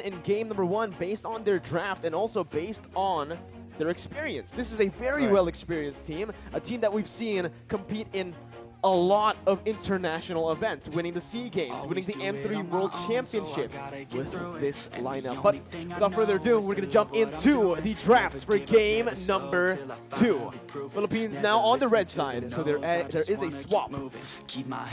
in game number 1 based on their draft and also based on their experience. This is a very well-experienced team, a team that we've seen compete in a lot of international events, winning the SEA Games, winning the M3 World Championships with this lineup. But without further ado, we're going to jump into the drafts for game number 2. Philippines now on the red side, so there is a swap.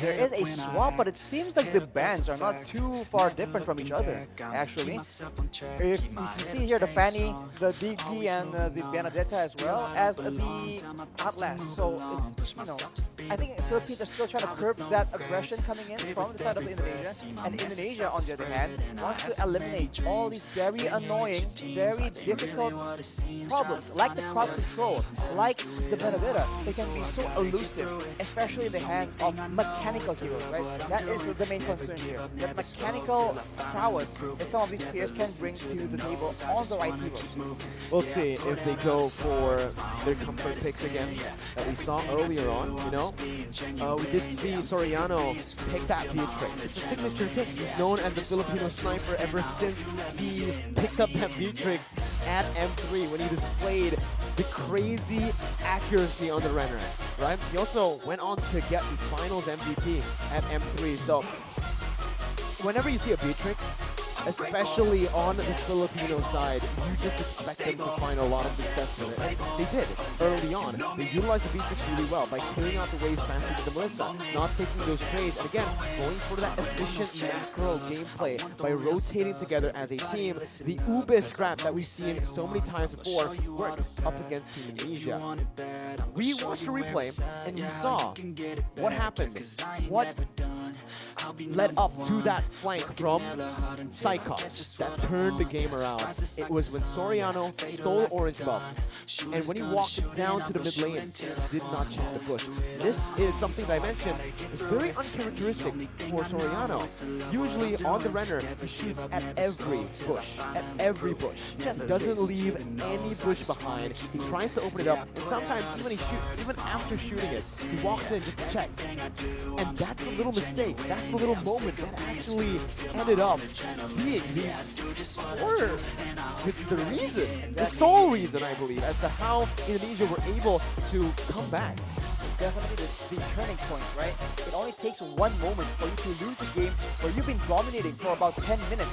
There is a swap, but it seems like the bands are not too far different from each other, actually. If you can see here the Fanny, the DD, and the Benedetta as well as the Atlas. So it's, I think Philippines are still trying to curb that aggression coming in from the side of Indonesia. And Indonesia, on the other hand, wants to eliminate all these very annoying, very difficult problems, like the crowd control, like the Benedetta. They can be so elusive, especially in the hands of mechanical heroes, right? That is the main concern here. That mechanical prowess that some of these players can bring to the table on the right heroes. We'll see if they go for their comfort picks again that we saw earlier on, we did see Soriano pick that Beatrix. It's a signature pick. He's known as the Filipino sniper ever since he picked up that Beatrix at M3 when he displayed the crazy accuracy on the Renner, right? He also went on to get the finals MVP at M3. So whenever you see a Beatrix, especially on the Filipino side, you just expect them to find a lot of success with it. And they did early on. They utilized the Beatrix really well by clearing out the waves faster than the Melissa, not taking those trades, and again, going for that efficient macro gameplay by rotating together as a team. The Ube strat that we've seen so many times before worked up against Indonesia. We watched the replay and we saw what happened, what led up to that flank from Psychos that turned the game around. It was when Soriano stole orange buff, and when he walked down to the mid lane, did not check the push. This is something that I mentioned is very uncharacteristic for Soriano. Usually on the Renner, he shoots at every bush. He just doesn't leave any bush behind. He tries to open it up, and sometimes even after shooting it, he walks in just to check. And that's a little mistake. That's the little moment that actually ended up being the reason, the sole reason, I believe, as to how Indonesia were able to come back. Definitely the turning point, right? It only takes one moment for you to lose a game where you've been dominating for about 10 minutes.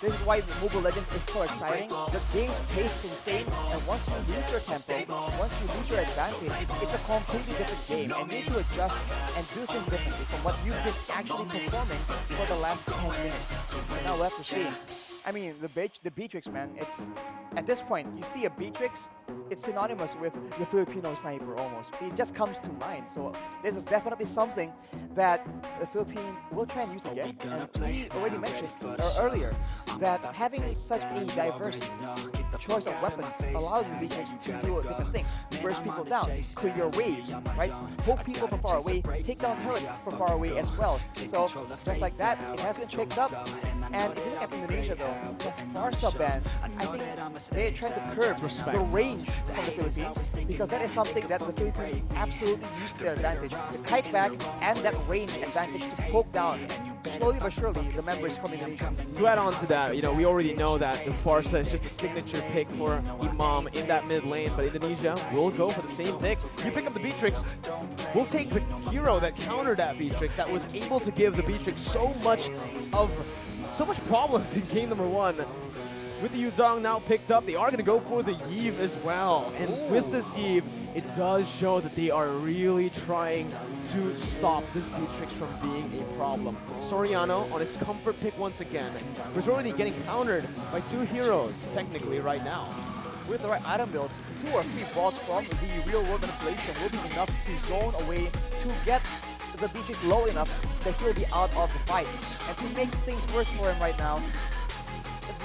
This is why Mobile Legends is so exciting. The game's pace is insane, and once you lose your tempo, once you lose your advantage, it's a completely different game, and you need to adjust and do things differently from what you've been actually performing for the last 10 minutes. Now we'll have to see. I mean, the Beatrix, man, it's, at this point, you see a Beatrix, it's synonymous with the Filipino sniper almost. It just comes to mind. So this is definitely something that the Philippines will try and use again. And we already mentioned earlier that having such a diverse choice of weapons allows the Beatrix to do different things. Burst people down, clear your waves, right? Poke people from far away, take down turrets from far away as well. So just like that, it has been picked up. And if you look at Indonesia though, the Farsa ban, I think they're trying to curb the range from the Philippines, because that is something that the Philippines absolutely use to their advantage. The kite back and that range advantage to poke down slowly but surely the members from Indonesia. To add on to that, we already know that the Farsa is just a signature pick for Imam in that mid lane, but Indonesia will go for the same pick. You pick up the Beatrix, we'll take the hero that countered that Beatrix, that was able to give the Beatrix so much problems in game number 1. With the Yuzong now picked up, they are going to go for the Iesf as well. And with this Iesf, it does show that they are really trying to stop this Beatrix from being a problem. Soriano on his comfort pick once again. Was already getting countered by 2 heroes, technically, right now. With the right item builds, 2 or 3 balls from the real-world manipulation will be enough to zone away to get the Beatrix low enough that he'll be out of the fight. And to make things worse for him right now,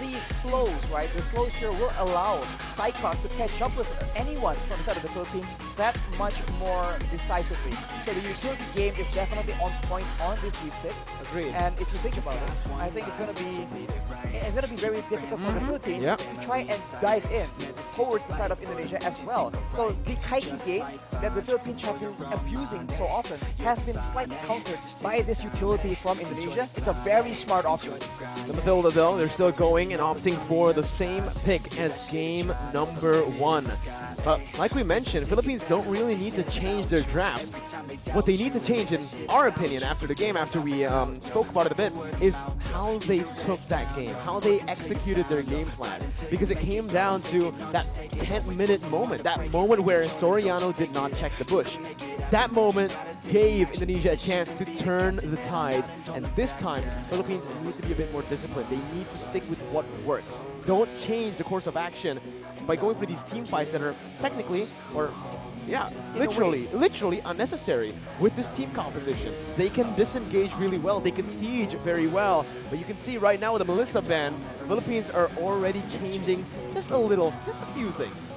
these slows, right? The slows here will allow Cyclops to catch up with anyone from the side of the Philippines that much more decisively. So the utility game is definitely on point on this Iesf pick. agree. And if you think about it, I think it's gonna be very difficult for the Philippines to try and dive in towards the side of Indonesia as well. So the kiting game that the Philippines have been abusing so often has been slightly countered by this utility from Indonesia. It's a very smart option. The Matilda, though, they're still going and opting for the same pick as game number 1. But like we mentioned, Philippines don't really need to change their draft. What they need to change, in our opinion, after the game, after we spoke about it a bit, is how they took that game, how they executed their game plan. Because it came down to that 10-minute moment, that moment where Soriano did not check the bush. That moment gave Indonesia a chance to turn the tide, and this time, Philippines needs to be a bit more disciplined. They need to stick with what works. Don't change the course of action by going for these team fights that are technically, or yeah, literally unnecessary with this team composition. They can disengage really well, they can siege very well, but you can see right now with the Melissa ban, Philippines are already changing just a few things.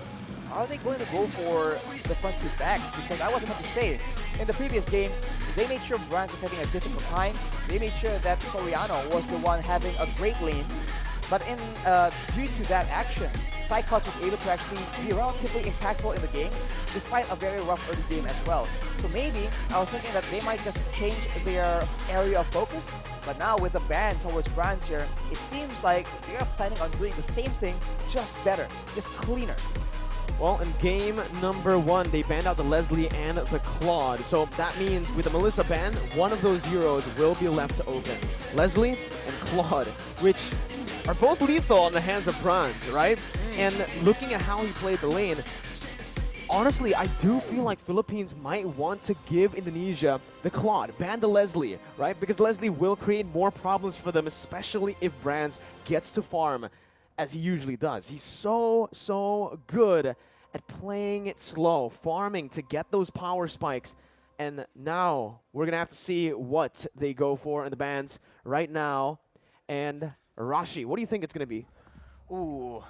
Are they going to go for the front two backs? Because I was about to say, in the previous game, they made sure Brands was having a difficult time. They made sure that Soriano was the one having a great lane. But due to that action, Psychots was able to actually be relatively impactful in the game, despite a very rough early game as well. So maybe, I was thinking that they might just change their area of focus. But now with the ban towards Brands here, it seems like they are planning on doing the same thing, just better, just cleaner. Well, in game number 1, they banned out the Leslie and the Claude. So that means with the Melissa ban, one of those heroes will be left to open. Leslie and Claude, which are both lethal on the hands of Bronze, right? And looking at how he played the lane, honestly, I do feel like Philippines might want to give Indonesia the Claude, ban the Leslie, right? Because Leslie will create more problems for them, especially if Brands gets to farm as he usually does. He's so good at playing it slow, farming to get those power spikes. And now we're going to have to see what they go for in the bans right now. And Rashi, what do you think it's going to be? Ooh.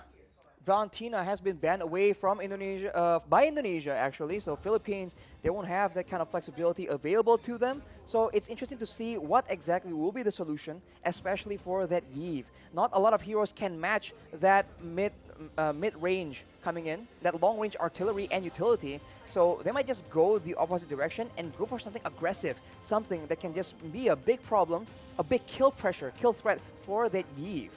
Valentina has been banned away from Indonesia, by Indonesia actually, so Philippines, they won't have that kind of flexibility available to them. So it's interesting to see what exactly will be the solution, especially for that Iesf. Not a lot of heroes can match that mid-range coming in, that long-range artillery and utility. So they might just go the opposite direction and go for something aggressive, something that can just be a big problem, a big kill pressure, kill threat for that Iesf.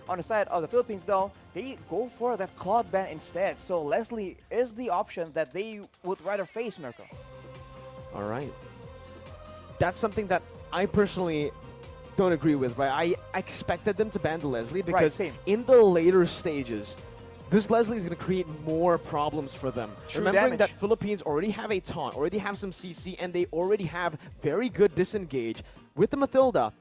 On the side of the Philippines, though, they go for that Claude ban instead. So Leslie is the option that they would rather face, Mirko. All right. That's something that I personally don't agree with, right? I expected them to ban the Leslie because in the later stages, this Leslie is going to create more problems for them. Remembering that Philippines already have a taunt, already have some CC, and they already have very good disengage. With the Matilda,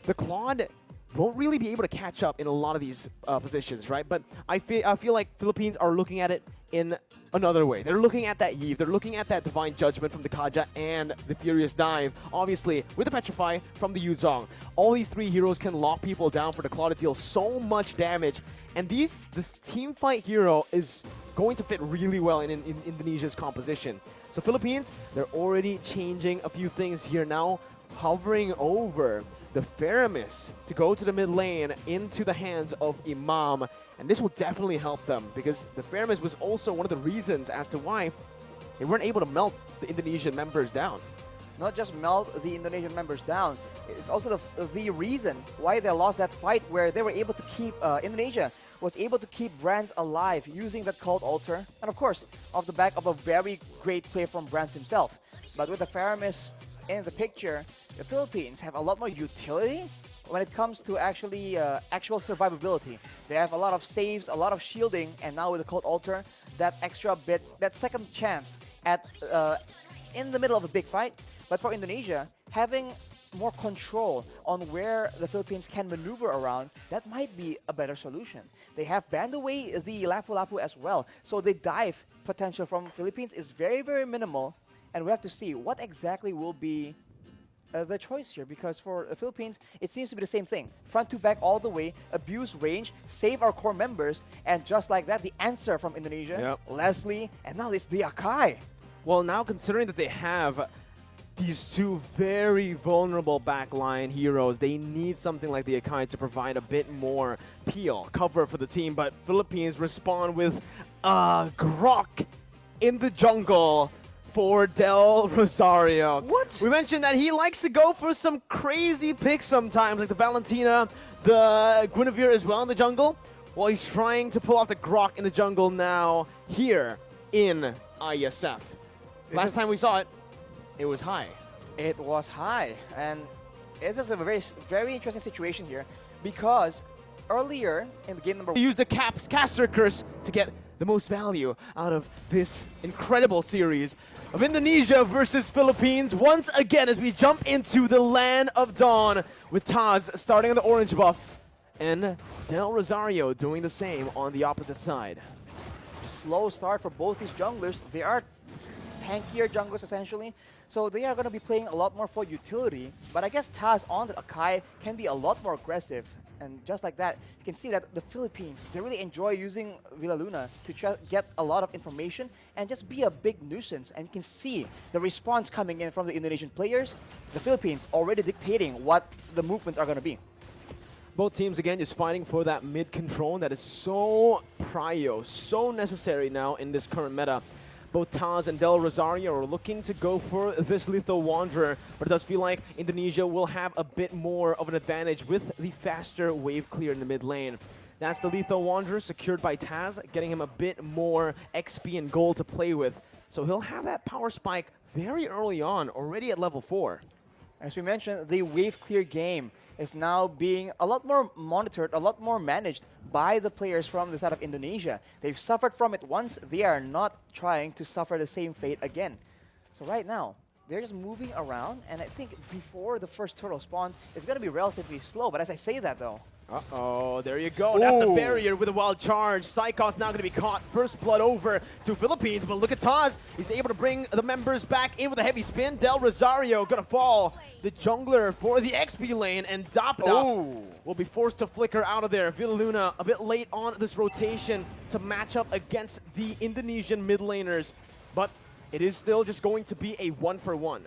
the Claude won't really be able to catch up in a lot of these positions, right? But I feel like Philippines are looking at it in another way. They're looking at that Iesf, they're looking at that Divine Judgment from the Kaja and the Furious Dive, obviously with the Petrify from the Yuzong. All these three heroes can lock people down for the Claw to deal so much damage, and this team fight hero is going to fit really well in Indonesia's composition. So Philippines, they're already changing a few things here now, hovering over the Faramis to go to the mid lane into the hands of Imam, and this will definitely help them because the Faramis was also one of the reasons as to why they weren't able to melt the Indonesian members down. Not just melt the Indonesian members down, it's also the reason why they lost that fight where they were able to keep, Indonesia was able to keep Brands alive using that Cult Altar, and of course, off the back of a very great play from Brands himself. But with the Faramis in the picture, the Philippines have a lot more utility when it comes to actually actual survivability. They have a lot of saves, a lot of shielding, and now with the Cult Altar, that extra bit, that second chance at in the middle of a big fight. But for Indonesia, having more control on where the Philippines can maneuver around, that might be a better solution. They have banned away the Lapu-Lapu as well, so the dive potential from Philippines is very, very minimal, and we have to see what exactly will be the choice here, because for the Philippines, it seems to be the same thing. Front to back all the way, abuse range, save our core members, and just like that, the answer from Indonesia, Leslie, and now it's the Akai. Well, now considering that they have these two very vulnerable backline heroes. They need something like the Akai to provide a bit more peel, cover for the team, but Philippines respond with Grok in the jungle for Del Rosario. What? We mentioned that he likes to go for some crazy picks sometimes, like the Valentina, the Guinevere as well in the jungle. Well, he's trying to pull off the Grok in the jungle now here in Iesf. Last time we saw it, it was high. It was high, and this is a very interesting situation here because earlier in the game number Use the caster curse to get the most value out of this incredible series of Indonesia versus Philippines once again as we jump into the land of dawn with Taz starting on the orange buff and Del Rosario doing the same on the opposite side. slow start for both these junglers. They are tankier junglers essentially, so they are going to be playing a lot more for utility, but I guess Taz on the Akai can be a lot more aggressive. And just like that, you can see that the Philippines, they really enjoy using Villaluna to get a lot of information and just be a big nuisance. And you can see the response coming in from the Indonesian players. The Philippines already dictating what the movements are going to be. Both teams, again, just fighting for that mid control that is so prio, so necessary now in this current meta. Both Taz and Del Rosario are looking to go for this Lethal Wanderer, but it does feel like Indonesia will have a bit more of an advantage with the faster wave clear in the mid lane. That's the Lethal Wanderer secured by Taz, getting him a bit more XP and gold to play with. So he'll have that power spike very early on, already at level 4. As we mentioned, the wave clear game is now being a lot more monitored, a lot more managed by the players from the side of Indonesia. They've suffered from it once, they are not trying to suffer the same fate again. So right now, they're just moving around, and I think before the first turtle spawns, it's going to be relatively slow. But as I say that though, Uh-oh, there you go. That's the barrier with a wild charge. Psychos now going to be caught. First blood over to Philippines, but look at Taz. He's able to bring the members back in with a heavy spin. Del Rosario going to fall. The jungler for the XP lane, and Dapda will be forced to flicker out of there. Villaluna a bit late on this rotation to match up against the Indonesian mid laners, but it is still just going to be a 1-for-1.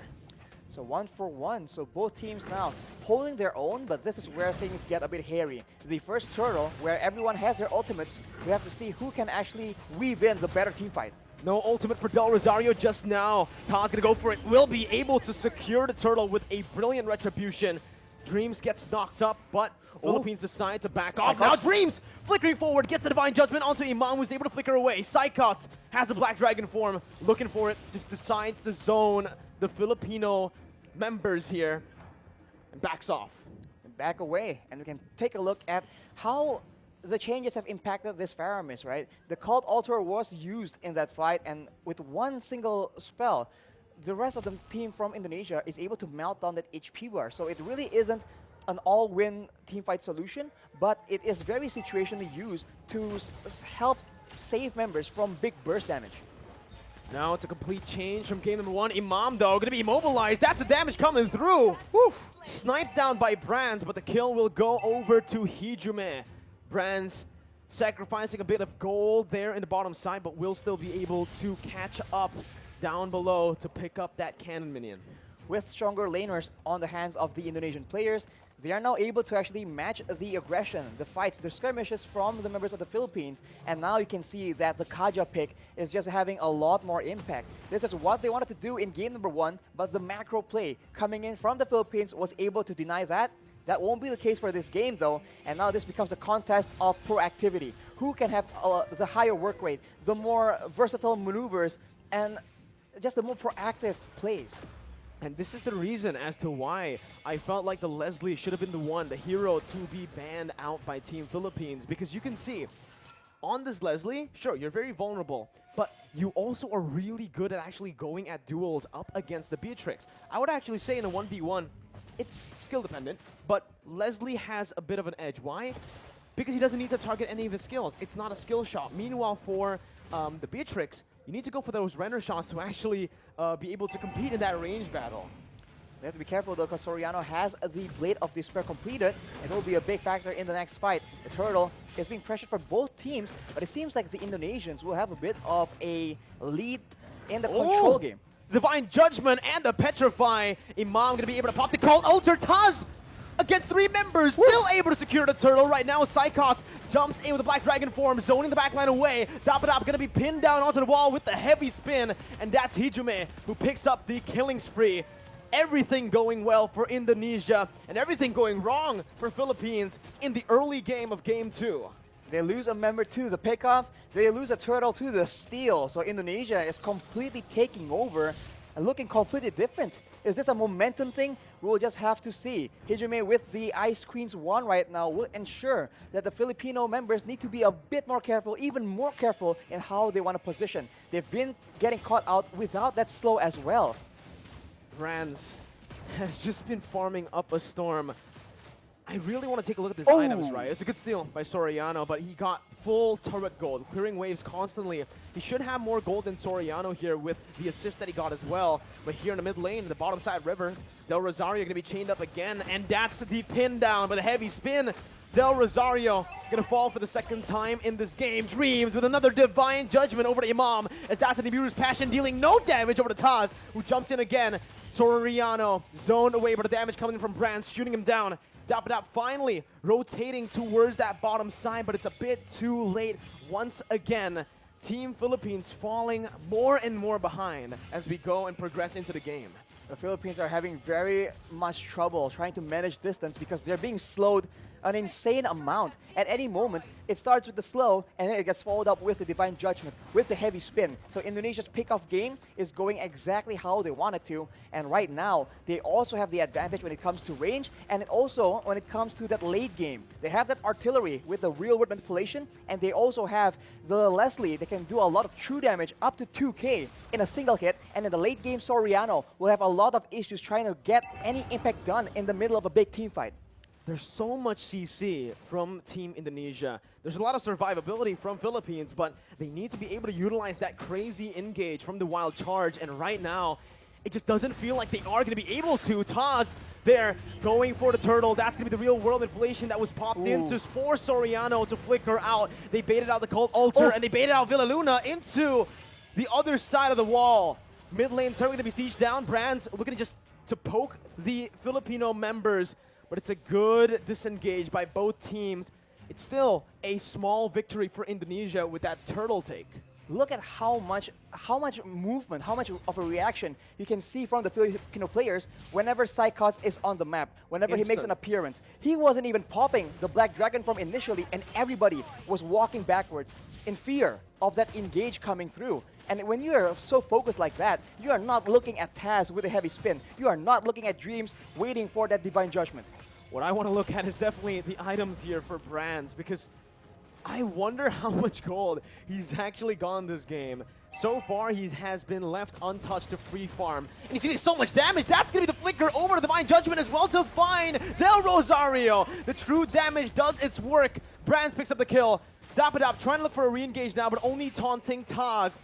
so 1-for-1. So both teams now holding their own, but this is where things get a bit hairy. The first turtle, where everyone has their ultimates, we have to see who can actually weave in the better team fight. No ultimate for Del Rosario just now. Taz gonna go for it. Will be able to secure the turtle with a brilliant retribution. Dreams gets knocked up, but Philippines decide to back off. Now Dreams flickering forward, gets the Divine Judgment onto Imam, who's able to flicker away. Psychots has the Black Dragon form, looking for it, just decides to zone the Filipino members here and backs off. Back away, and we can take a look at how the changes have impacted this Faramis, right? The Cult Altar was used in that fight, and with one single spell, the rest of the team from Indonesia is able to melt down that HP bar. So it really isn't an all-win teamfight solution, but it is very situationally used to help save members from big burst damage. Now it's a complete change from game number 1. Imam, though, going to be immobilized. That's the damage coming through. Woo. Sniped down by Brands, but the kill will go over to Hijume. Brands sacrificing a bit of gold there in the bottom side, but will still be able to catch up down below to pick up that cannon minion. With stronger laners on the hands of the Indonesian players, they are now able to actually match the aggression, the fights, the skirmishes from the members of the Philippines. And now you can see that the Kaja pick is just having a lot more impact. This is what they wanted to do in game number 1, but the macro play coming in from the Philippines was able to deny that. That won't be the case for this game though, and now this becomes a contest of proactivity. Who can have the higher work rate, the more versatile maneuvers, and just the more proactive plays. And this is the reason as to why I felt like the Leslie should have been the one, the hero, to be banned out by Team Philippines. Because you can see, on this Leslie, sure, you're very vulnerable, but you also are really good at actually going at duels up against the Beatrix. I would actually say in a 1v1, it's skill dependent, but Leslie has a bit of an edge. Why? Because he doesn't need to target any of his skills. It's not a skill shot. Meanwhile, for the Beatrix, you need to go for those render shots to actually be able to compete in that range battle. They have to be careful though, because Soriano has the Blade of Despair completed, and it will be a big factor in the next fight. The Turtle is being pressured for both teams, but it seems like the Indonesians will have a bit of a lead in the control game. Divine Judgment and the Petrify. Imam gonna be able to pop the Cult Altar. Taz against 3 members, still able to secure the turtle. Right now, Psychot jumps in with the Black Dragon form, zoning the backline away. Dapadap gonna be pinned down onto the wall with the heavy spin, and that's Hijume who picks up the killing spree. Everything going well for Indonesia, and everything going wrong for Philippines in the early game of Game 2. They lose a member to the pickoff, they lose a turtle to the steal, so Indonesia is completely taking over and looking completely different. Is this a momentum thing? We'll just have to see. Hijume with the Ice Queen's wand right now will ensure that the Filipino members need to be a bit more careful, even more careful in how they want to position. They've been getting caught out without that slow as well. Brands has just been farming up a storm. I really want to take a look at these items, right? It's a good steal by Soriano, but he got full turret gold, clearing waves constantly. He should have more gold than Soriano here with the assist that he got as well. But here in the mid lane, the bottom side river, Del Rosario going to be chained up again, and that's the pin down with a heavy spin. Del Rosario going to fall for the 2nd time in this game. Dreams with another Divine Judgment over to Imam, as that's the Nibiru's Passion dealing no damage over to Taz, who jumps in again. Soriano zoned away, but the damage coming from Brands, shooting him down. Dapadap finally rotating towards that bottom side, but it's a bit too late once again. Team Philippines falling more and more behind as we go and progress into the game. The Philippines are having very much trouble trying to manage distance because they're being slowed an insane amount. At any moment, it starts with the slow, and then it gets followed up with the Divine Judgment, with the heavy spin. So Indonesia's pickoff game is going exactly how they want it to, and right now, they also have the advantage when it comes to range, and also when it comes to that late game. They have that artillery with the real-world manipulation, and they also have the Leslie that can do a lot of true damage, up to 2k in a single hit, and in the late game, Soriano will have a lot of issues trying to get any impact done in the middle of a big team fight. There's so much CC from Team Indonesia. There's a lot of survivability from Philippines, but they need to be able to utilize that crazy engage from the Wild Charge, and right now, it just doesn't feel like they are going to be able to. Taz there going for the turtle. That's going to be the real world inflation that was popped into for Soriano to flicker out. They baited out the Cult Altar, and they baited out Villaluna into the other side of the wall. Mid lane turret going to be sieged down. Brands looking just to poke the Filipino members, but it's a good disengage by both teams. It's still a small victory for Indonesia with that turtle take. Look at how much movement, how much of a reaction you can see from the Filipino players whenever Psychot is on the map, whenever he makes an appearance. He wasn't even popping the Black Dragon form initially, and everybody was walking backwards in fear of that engage coming through. And when you are so focused like that, you are not looking at Taz with a heavy spin. You are not looking at Dreams waiting for that Divine Judgment. What I want to look at is definitely the items here for Brands, because I wonder how much gold he's actually gone this game. So far, he has been left untouched to free farm. And he's getting so much damage. That's going to be the flicker over to Divine Judgment as well to find Del Rosario. The true damage does its work. Brands picks up the kill. Dapadap trying to look for a re-engage now, but only taunting Taz.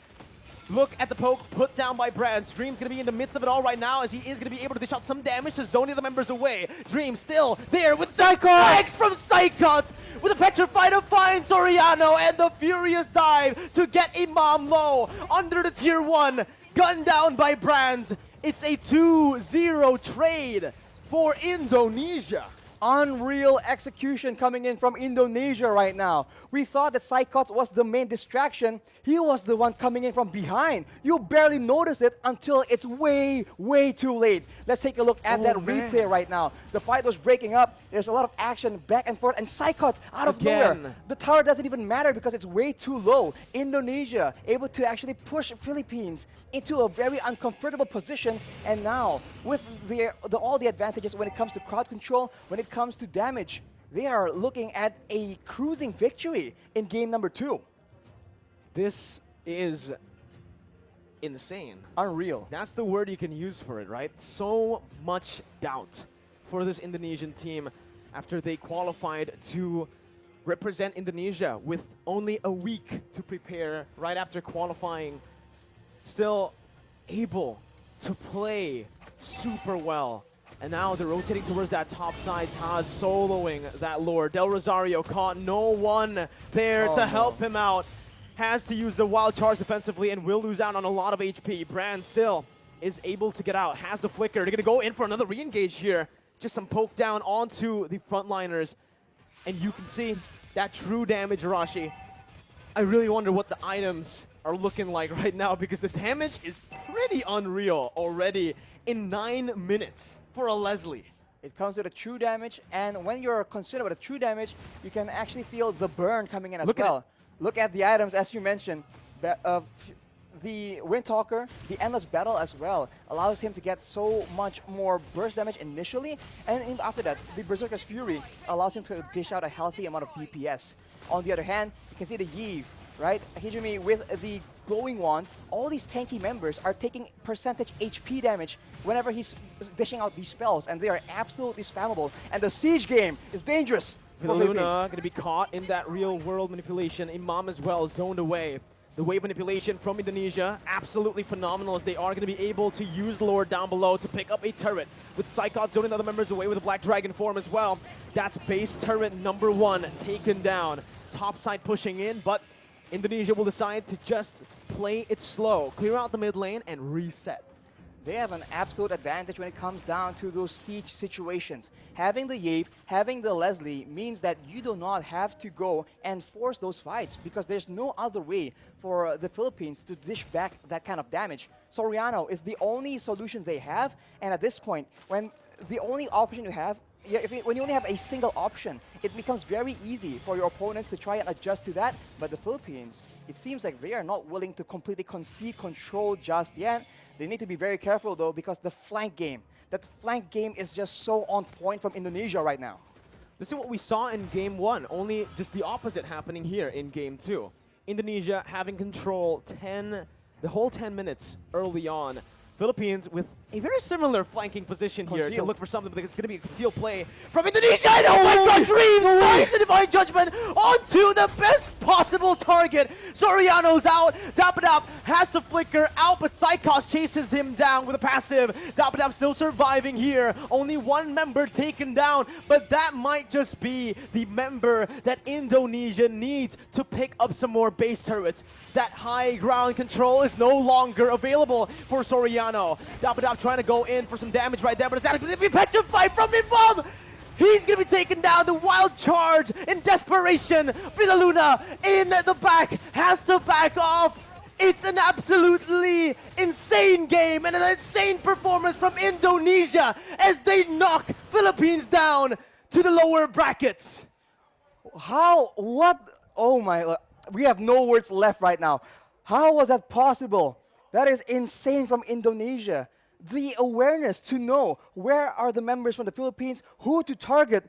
Look at the poke put down by Brands. Dream's going to be in the midst of it all right now, as he is going to be able to dish out some damage to zone the other members away. Dream still there with Psychots from Psychots with a Petrify to find Soriano, and the furious dive to get Imam low under the tier 1. Gunned down by Brands. It's a 2-0 trade for Indonesia. Unreal execution coming in from Indonesia right now. We thought that Psychot was the main distraction. He was the one coming in from behind. You barely notice it until it's way, way too late. Let's take a look at that replay right now. The fight was breaking up. There's a lot of action back and forth, and Psychot out of nowhere. The tower doesn't even matter because it's way too low. Indonesia able to actually push Philippines into a very uncomfortable position, and now with all the advantages when it comes to crowd control, when it comes to damage, they are looking at a cruising victory in game number 2. This is insane. Unreal. That's the word you can use for it, right? So much doubt for this Indonesian team after they qualified to represent Indonesia with only a week to prepare right after qualifying. Still able to play super well. And now they're rotating towards that top side. Taz soloing that lure. Del Rosario caught no one there to help him out. Has to use the Wild Charge defensively and will lose out on a lot of HP. Brand still is able to get out, has the flicker. They're going to go in for another re-engage here. Just some poke down onto the frontliners. And you can see that true damage, Arashi. I really wonder what the items are looking like right now, because the damage is pretty unreal already in 9 minutes for a Leslie. It comes with a true damage, and when you're concerned about the true damage, you can actually feel the burn coming in as well. Look at the items, as you mentioned. The Windtalker, the Endless Battle as well, allows him to get so much more burst damage initially, and after that, the Berserker's Fury allows him to dish out a healthy amount of DPS. On the other hand, you can see the Iesf, right? Hijumi with the Glowing Wand. All these tanky members are taking percentage HP damage whenever he's dishing out these spells, and they are absolutely spammable. And the Siege game is dangerous. Luna going to be caught in that real-world manipulation. Imam as well, zoned away. The wave manipulation from Indonesia, absolutely phenomenal, as they are going to be able to use the Lord down below to pick up a turret. With Psychot zoning the other members away with a Black Dragon form as well. That's base turret number 1 taken down. Top side pushing in, but Indonesia will decide to just play it slow, clear out the mid lane, and reset. They have an absolute advantage when it comes down to those siege situations. Having the Iesf, having the Leslie means that you do not have to go and force those fights, because there's no other way for the Philippines to dish back that kind of damage. Soriano is the only solution they have, and at this point, when the only option you have, when you only have a single option, it becomes very easy for your opponents to try and adjust to that. But the Philippines, it seems like they are not willing to completely concede control just yet. They need to be very careful though, because the flank game, that flank game is just so on point from Indonesia right now. This is what we saw in Game 1, only just the opposite happening here in Game 2. Indonesia having control the whole 10 minutes early on. Philippines with a very similar flanking position here to look for something, but it's going to be a concealed play from Indonesia. And oh my god, Dreams finds the Divine Judgment onto the best possible target. Soriano's out. Dapadap has to flicker out, but Psychos chases him down with a passive. Dapadap still surviving here. Only one member taken down, but that might just be the member that Indonesia needs to pick up some more base turrets. That high ground control is no longer available for Soriano. Dapadap trying to go in for some damage right there, but it's actually going to be petrified from Imam! He's going to be taken down. The wild charge in desperation. Luna in the back has to back off. It's an absolutely insane game and an insane performance from Indonesia as they knock Philippines down to the lower brackets. How? What? Oh my, we have no words left right now. How was that possible? That is insane from Indonesia. The awareness to know where are the members from the Philippines, who to target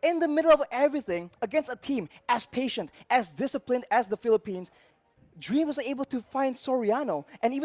in the middle of everything against a team as patient, as disciplined as the Philippines. Dream was able to find Soriano and even